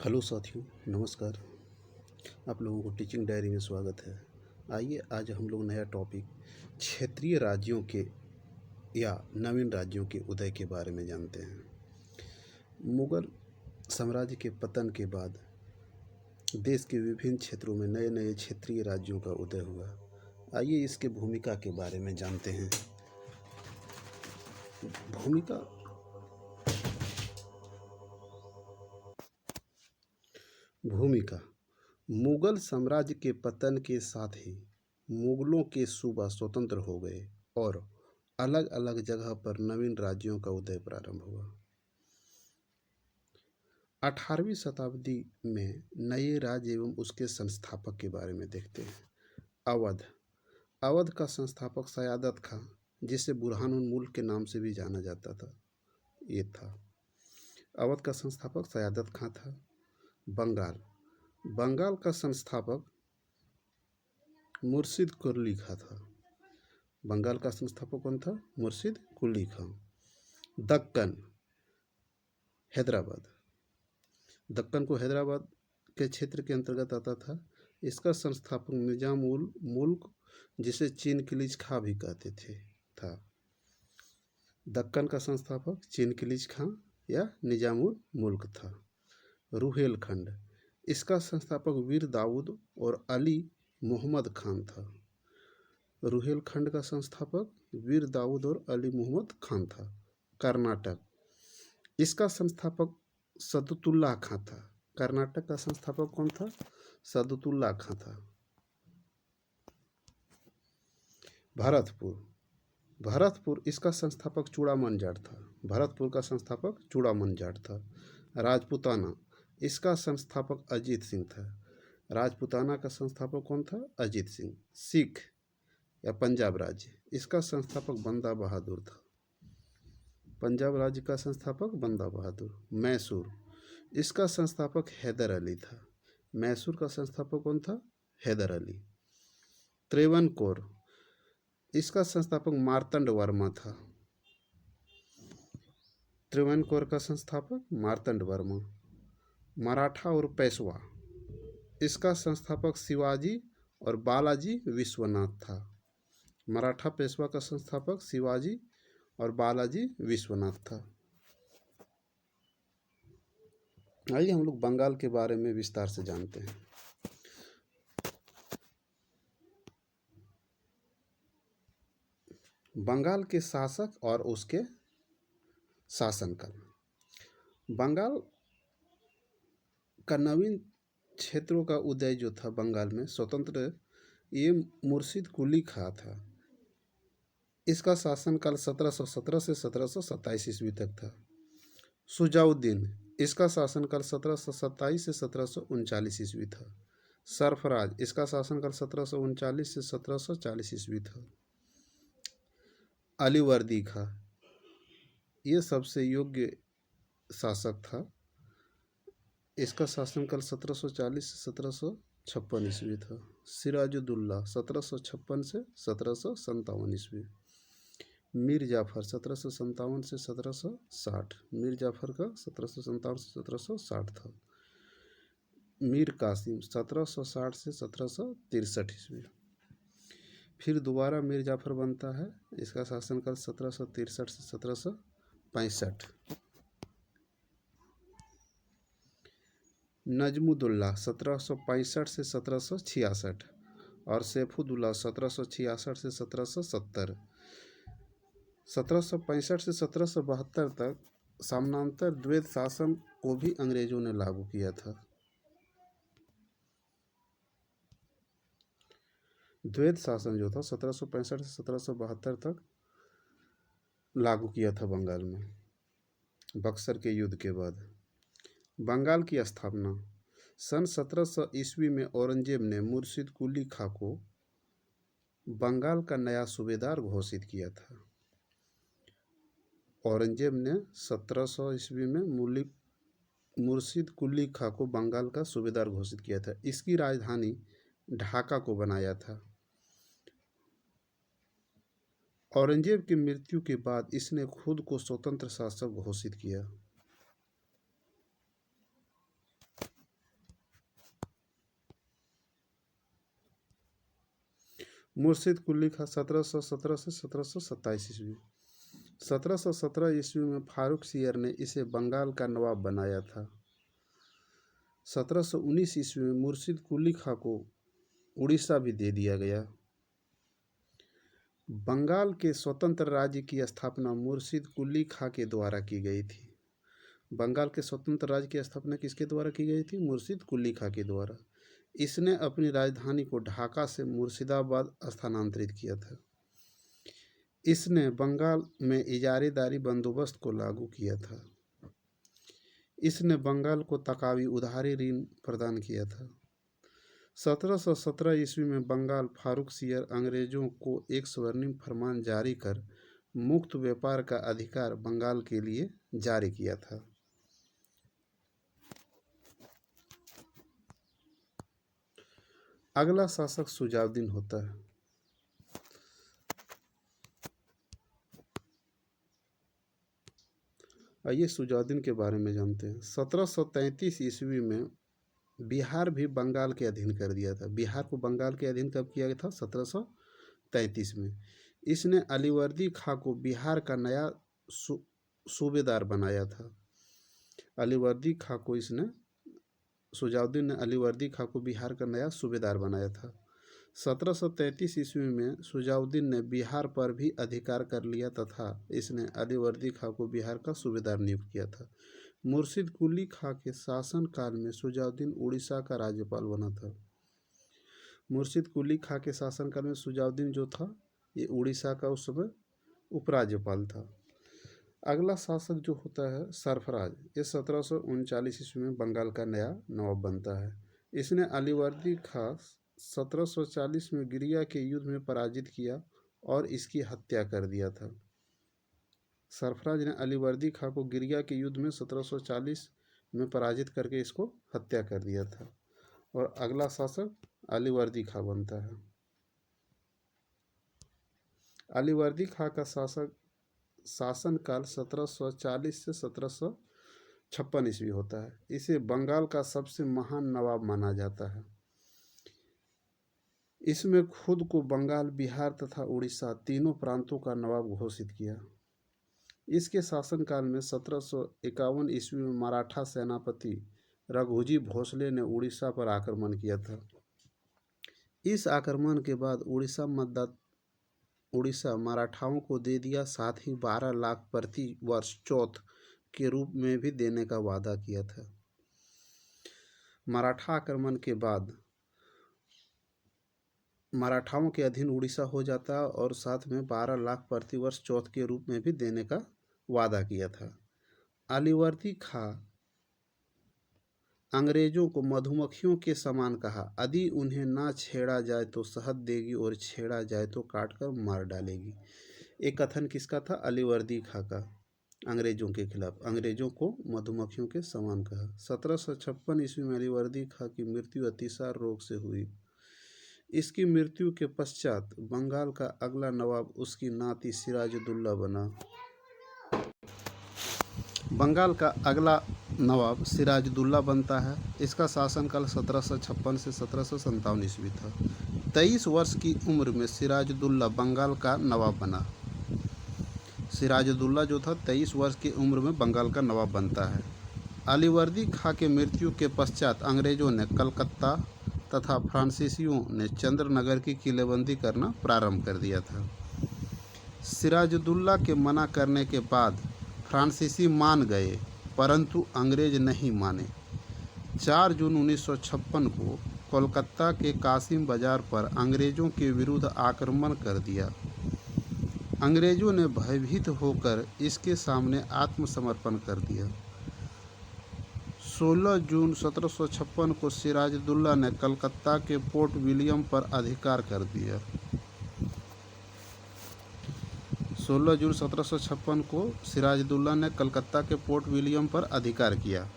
Hello साथियों, नमस्कार। आप लोगों को टीचिंग डायरी में स्वागत है। आइए आज हम लोग नया टॉपिक क्षेत्रीय राज्यों के या नवीन राज्यों के उदय के बारे में जानते हैं। मुगल साम्राज्य के पतन के बाद देश के विभिन्न क्षेत्रों में नए नए क्षेत्रीय राज्यों का उदय हुआ। आइए इसके भूमिका के बारे में जानते हैं। भूमिका मुगल साम्राज्य के पतन के साथ ही मुगलों के सूबा स्वतंत्र हो गए और अलग अलग जगह पर नवीन राज्यों का उदय प्रारंभ हुआ। 18वीं शताब्दी में नए राज्य एवं उसके संस्थापक के बारे में देखते हैं। अवध का संस्थापक सयादत खां, जिसे बुरहानुल मुल्क के नाम से भी जाना जाता था, ये था। अवध का संस्थापक सयादत खां था। बंगाल का संस्थापक मुर्शिद कुली खां था। बंगाल का संस्थापक कौन था? मुर्शिद कुली खां। दक्कन, हैदराबाद। दक्कन को हैदराबाद के क्षेत्र के अंतर्गत आता था। इसका संस्थापक निजाम उल मुल्क, जिसे चीन किलिच खां भी कहते थे, था। दक्कन का संस्थापक चीन किलिच खां या निजाम उल मुल्क था। रुहेलखंड, इसका संस्थापक वीर दाऊद और अली मोहम्मद खान था। रुहेलखंड का संस्थापक वीर दाऊद और अली मोहम्मद खान था। कर्नाटक, इसका संस्थापक सदुतुल्लाह खां था। कर्नाटक का संस्थापक कौन था? सदुतुल्लाह खां था। भरतपुर, इसका संस्थापक चूड़ामन जाट था। भरतपुर का संस्थापक चूड़ामन जाट था। राजपूताना, इसका संस्थापक अजीत सिंह था। राजपूताना का संस्थापक कौन था? अजीत सिंह। सिख या पंजाब राज्य, इसका संस्थापक बंदा बहादुर था। पंजाब राज्य का संस्थापक बंदा बहादुर। मैसूर, इसका संस्थापक हैदर अली था। मैसूर का संस्थापक कौन था? हैदर अली। त्रिवनकोर, इसका संस्थापक मार्तंड वर्मा था। त्रिवनकोर का संस्थापक मार्तंड वर्मा। मराठा और पेशवा, इसका संस्थापक शिवाजी और बालाजी विश्वनाथ था। मराठा पेशवा का संस्थापक शिवाजी और बालाजी विश्वनाथ था। आइए हम लोग बंगाल के बारे में विस्तार से जानते हैं। बंगाल के शासक और उसके शासनकाल। बंगाल का नवीन क्षेत्रों का उदय जो था बंगाल में स्वतंत्र, ये मुर्शिद कुली खां था। इसका शासनकाल 1717 से 1727 ईस्वी तक था। सुजाउद्दीन, इसका शासनकाल 1727 से 1739 ईस्वी था। सरफराज, इसका शासनकाल 1739 से 1740 ईस्वी था। अलीवर्दी खां, ये सबसे योग्य शासक था। इसका शासनकाल 1740 से 1756 ईस्वी था। सिराजुद्दौला 1756 से 1757 ईस्वी। मीर जाफर 1757 से 1760। मीर जाफर का 1757 से 1760 था। मीर कासिम 1760 से 1763 ईस्वी। फिर दोबारा मीर जाफर बनता है। इसका शासनकाल 1763 से 1765। नजमुद्दौला 1765 से 1766 और सैफुद्दौला 1766 से 1770। 1765 से 1772 तक समानांतर द्वैत शासन को भी अंग्रेजों ने लागू किया था। द्वैत शासन जो था 1765 से 1772 तक लागू किया था बंगाल में, बक्सर के युद्ध के बाद। बंगाल की स्थापना सन 1700 ईस्वी में औरंगजेब ने मुर्शिद कुली खां को बंगाल का नया सूबेदार घोषित किया था। औरंगजेब ने 1700 ईस्वी में मुर्शिद कुली खां को बंगाल का सूबेदार घोषित किया था। इसकी राजधानी ढाका को बनाया था। औरंगजेब की मृत्यु के बाद इसने खुद को स्वतंत्र शासक घोषित किया। मुर्शिद कुली खां 1717 से 1727 ईस्वी। 1717 ईस्वी में फारूक सियर ने इसे बंगाल का नवाब बनाया था। 1719 ईस्वी में मुर्शिद कुली खां को उड़ीसा भी दे दिया गया। बंगाल के स्वतंत्र राज्य की स्थापना मुर्शिद कुली खां के द्वारा की गई थी। बंगाल के स्वतंत्र राज्य की स्थापना किसके द्वारा की गई थी? मुर्शिद कुली खां के द्वारा। इसने अपनी राजधानी को ढाका से मुर्शिदाबाद स्थानांतरित किया था। इसने बंगाल में इजारेदारी बंदोबस्त को लागू किया था। इसने बंगाल को तकावी उधारी ऋण प्रदान किया था। 1717 ईस्वी में बंगाल फारूक सियर अंग्रेजों को एक स्वर्णिम फरमान जारी कर मुक्त व्यापार का अधिकार बंगाल के लिए जारी किया था। अगला शासक सुजाउद्दीन होता है। आइए सुजाउद्दीन के बारे में जानते हैं। 1733 ईस्वी में बिहार भी बंगाल के अधीन कर दिया था। बिहार को बंगाल के अधीन कब किया गया था? 1733 में। इसने अलीवर्दी खां को बिहार का नया सूबेदार बनाया था। अलीवर्दी खां को सुजाउद्दीन ने अलीवर्दी खां को बिहार का नया सूबेदार बनाया था। 1733 ईस्वी में सुजाउद्दीन ने बिहार पर भी अधिकार कर लिया तथा इसने अलीवर्दी खां को बिहार का सूबेदार नियुक्त किया था। मुर्शिद कुली खां के शासनकाल में सुजाउद्दीन उड़ीसा का राज्यपाल बना था। मुर्शिद कुली खां के शासनकाल में सुजाउद्दीन जो था ये उड़ीसा का उस समय उपराज्यपाल था। अगला शासक जो होता है सरफराज, ये 1739 ईस्वी में बंगाल का नया नवाब बनता है। इसने अलीवर्दी खां 1740 में गिरिया के युद्ध में पराजित किया और इसकी हत्या कर दिया था। सरफराज ने अलीवर्दी खां को गिरिया के युद्ध में 1740 में पराजित करके इसको हत्या कर दिया था। और अगला शासक अलीवर्दी खां बनता है। अलीवर्दी खां का शासनकाल 1740 से 1756 ईस्वी होता है। इसे बंगाल का सबसे महान नवाब माना जाता है। इसमें खुद को बंगाल, बिहार तथा उड़ीसा तीनों प्रांतों का नवाब घोषित किया। इसके शासनकाल में 1751 ईस्वी में मराठा सेनापति रघुजी भोसले ने उड़ीसा पर आक्रमण किया था। इस आक्रमण के बाद उड़ीसा मराठाओं को दे दिया, साथ ही 12 लाख प्रति वर्ष चौथ के रूप में भी देने का वादा किया था। मराठा आक्रमण के बाद मराठाओं के अधीन उड़ीसा हो जाता और साथ में 12 लाख प्रति वर्ष चौथ के रूप में भी देने का वादा किया था। अलीवर्दी खां अंग्रेजों को मधुमक्खियों के समान कहा, यदि उन्हें ना छेड़ा जाए तो शहद देगी और छेड़ा जाए तो काटकर मार डालेगी। एक कथन किसका था? अलीवर्दी खां का, अंग्रेजों के खिलाफ। अंग्रेजों को मधुमक्खियों के समान कहा। 1756 ईस्वी में अलीवर्दी खां की मृत्यु अतिसार रोग से हुई। इसकी मृत्यु के पश्चात बंगाल का अगला नवाब उसकी नाती सिराजुद्दौला बना। बंगाल का अगला नवाब सिराजुद्दौला बनता है। इसका शासनकाल 1756 से 1757 ईस्वी था। 23 वर्ष की उम्र में सिराजुद्दौला बंगाल का नवाब बना। सिराजुद्दौला जो था 23 वर्ष की उम्र में बंगाल का नवाब बनता है। अलीवर्दी खां के मृत्यु के पश्चात अंग्रेजों ने कलकत्ता तथा फ्रांसीसियों ने चंद्रनगर की किलेबंदी करना प्रारंभ कर दिया था। सिराजुद्दौला के मना करने के बाद फ्रांसीसी मान गए, परंतु अंग्रेज नहीं माने। 4 जून 1956 को कोलकाता के कासिम बाजार पर अंग्रेजों के विरुद्ध आक्रमण कर दिया। अंग्रेजों ने भयभीत होकर इसके सामने आत्मसमर्पण कर दिया। 16 जून 1756 को सिराजुद्दौला ने कलकत्ता के पोर्ट विलियम पर अधिकार कर दिया। 16 जून 1756 को सिराजुद्दौला ने कलकत्ता के पोर्ट विलियम पर अधिकार किया।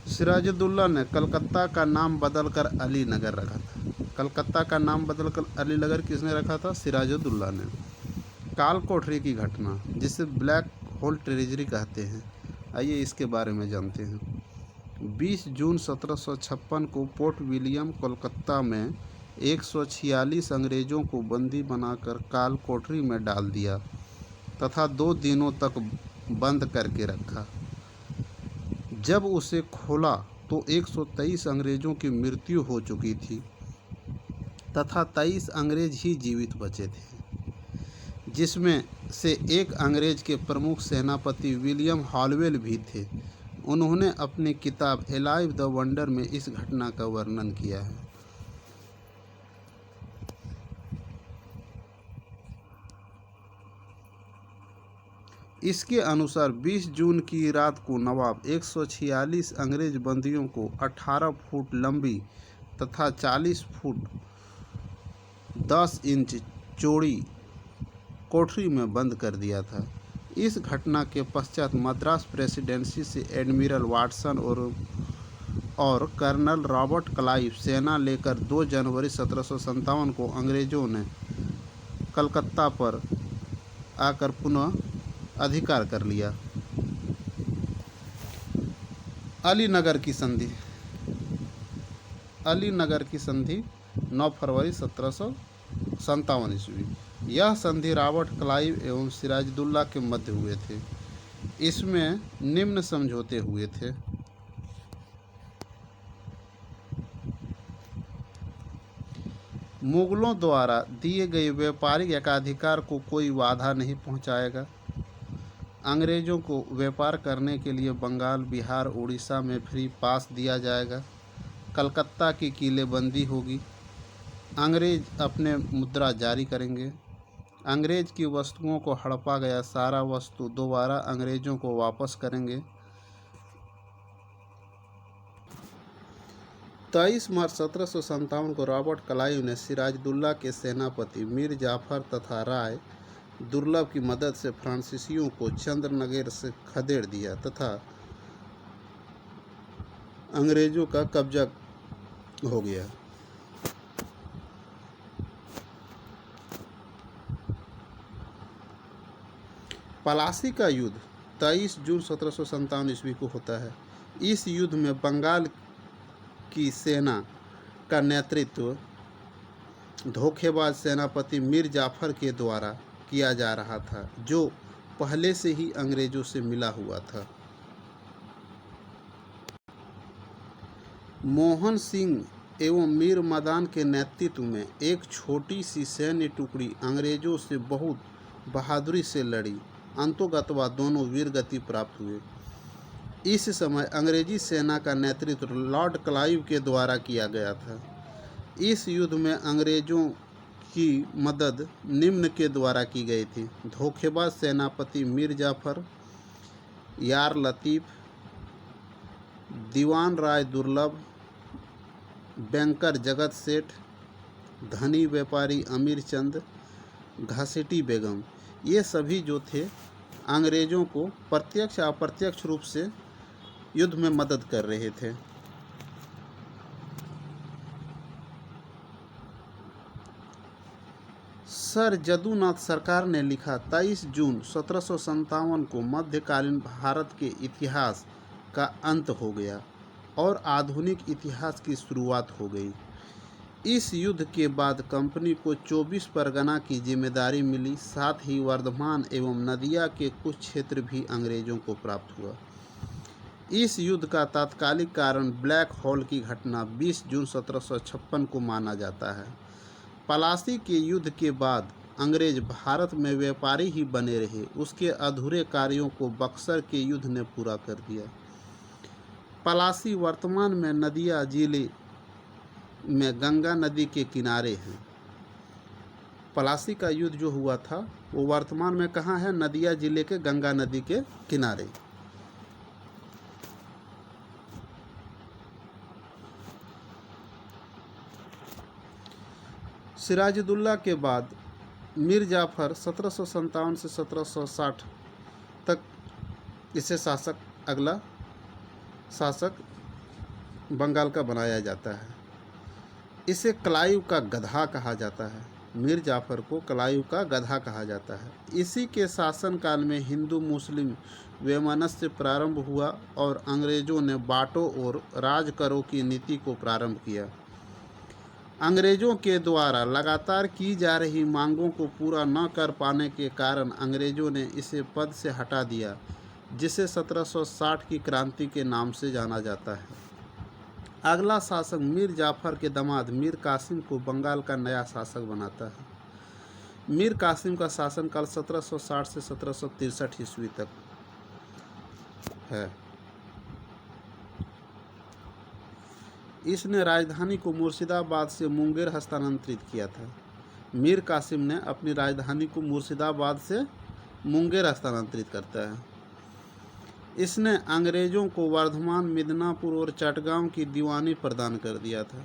सिराजुद्दौला ने कलकत्ता का नाम बदलकर अलीनगर रखा था। कलकत्ता का नाम बदलकर अलीनगर किसने रखा था? सिराजुद्दौला ने। काल कोठरी की घटना, जिसे ब्लैक होल ट्रेजरी कहते हैं, आइए इसके बारे में जानते हैं। 20 जून 1756 को पोर्ट विलियम कोलकाता में 146 अंग्रेज़ों को बंदी बनाकर काल कोठरी में डाल दिया तथा 2 दिनों तक बंद करके रखा। जब उसे खोला तो 123 अंग्रेज़ों की मृत्यु हो चुकी थी तथा 23 अंग्रेज ही जीवित बचे थे, जिसमें से एक अंग्रेज के प्रमुख सेनापति विलियम हॉलवेल भी थे। उन्होंने अपनी किताब अलाइव द वंडर में इस घटना का वर्णन किया है। इसके अनुसार 20 जून की रात को नवाब 146 अंग्रेज बंदियों को 18 फुट लंबी तथा 40 फुट 10 इंच चौड़ी कोठरी में बंद कर दिया था। इस घटना के पश्चात मद्रास प्रेसिडेंसी से एडमिरल वाटसन और कर्नल रॉबर्ट क्लाइव सेना लेकर 2 जनवरी 1757 को अंग्रेज़ों ने कलकत्ता पर आकर पुनः अधिकार कर लिया। अलीनगर की संधि 9 फरवरी 1757 ईस्वी। यह संधि रॉबर्ट क्लाइव एवं सिराजुद्दौला के मध्य हुए थे। इसमें निम्न समझौते हुए थे। मुगलों द्वारा दिए गए व्यापारिक एकाधिकार को कोई बाधा नहीं पहुंचाएगा। अंग्रेज़ों को व्यापार करने के लिए बंगाल, बिहार, उड़ीसा में फ्री पास दिया जाएगा। कलकत्ता की किलेबंदी होगी। अंग्रेज अपने मुद्रा जारी करेंगे। अंग्रेज की वस्तुओं को हड़पा गया सारा वस्तु दोबारा अंग्रेज़ों को वापस करेंगे। 23 मार्च 1757 को रॉबर्ट क्लाइव ने सिराजुद्दौला के सेनापति मीर जाफर तथा राय दुर्लभ की मदद से फ्रांसीसियों को चंद्रनगर से खदेड़ दिया तथा अंग्रेज़ों का कब्जा हो गया। पलासी का युद्ध 23 जून 1757 ईस्वी को होता है। इस युद्ध में बंगाल की सेना का नेतृत्व धोखेबाज सेनापति मीर जाफर के द्वारा किया जा रहा था, जो पहले से ही अंग्रेजों से मिला हुआ था। मोहन सिंह एवं मीर मदान के नेतृत्व में एक छोटी सी सैन्य टुकड़ी अंग्रेजों से बहुत बहादुरी से लड़ी। अंततः दोनों वीरगति प्राप्त हुए। इस समय अंग्रेजी सेना का नेतृत्व लॉर्ड क्लाइव के द्वारा किया गया था। इस युद्ध में अंग्रेजों की मदद निम्न के द्वारा की गई थी: धोखेबाज सेनापति मीर जाफर, यार लतीफ़, दीवान राय दुर्लभ, बैंकर जगत सेठ, धनी व्यापारी अमीर चंद, घसीटी बेगम। ये सभी जो थे अंग्रेज़ों को प्रत्यक्ष अप्रत्यक्ष रूप से युद्ध में मदद कर रहे थे। सर जदुनाथ सरकार ने लिखा, 23 जून 1757 को मध्यकालीन भारत के इतिहास का अंत हो गया और आधुनिक इतिहास की शुरुआत हो गई। इस युद्ध के बाद कंपनी को 24 परगना की जिम्मेदारी मिली। साथ ही वर्धमान एवं नदिया के कुछ क्षेत्र भी अंग्रेजों को प्राप्त हुआ। इस युद्ध का तात्कालिक कारण ब्लैक होल की घटना 20 जून 1756 को माना जाता है। पलासी के युद्ध के बाद अंग्रेज भारत में व्यापारी ही बने रहे। उसके अधूरे कार्यों को बक्सर के युद्ध ने पूरा कर दिया। पलासी वर्तमान में नदिया जिले में गंगा नदी के किनारे हैं। पलासी का युद्ध जो हुआ था वो वर्तमान में कहाँ है? नदिया जिले के गंगा नदी के किनारे। सिराजुद्दौला के बाद मीर जाफर 1757 से 1760 तक इसे अगला शासक बंगाल का बनाया जाता है। इसे क्लाइव का गधा कहा जाता है। मीर जाफ़र को कलायुग का गधा कहा जाता है। इसी के शासनकाल में हिंदू मुस्लिम वैमनस्य प्रारंभ हुआ और अंग्रेज़ों ने बांटो और राज करो की नीति को प्रारंभ किया। अंग्रेज़ों के द्वारा लगातार की जा रही मांगों को पूरा न कर पाने के कारण अंग्रेज़ों ने इसे पद से हटा दिया, जिसे 1760 की क्रांति के नाम से जाना जाता है। अगला शासक मीर जाफ़र के दामाद मीर कासिम को बंगाल का नया शासक बनाता है। मीर कासिम का शासनकाल 1760 से 1763 ईस्वी तक है। इसने राजधानी को मुर्शिदाबाद से मुंगेर हस्तांतरित किया था। मीर कासिम ने अपनी राजधानी को मुर्शिदाबाद से मुंगेर हस्तांतरित करता है। इसने अंग्रेज़ों को वर्धमान, मिदनापुर और चटगांव की दीवानी प्रदान कर दिया था।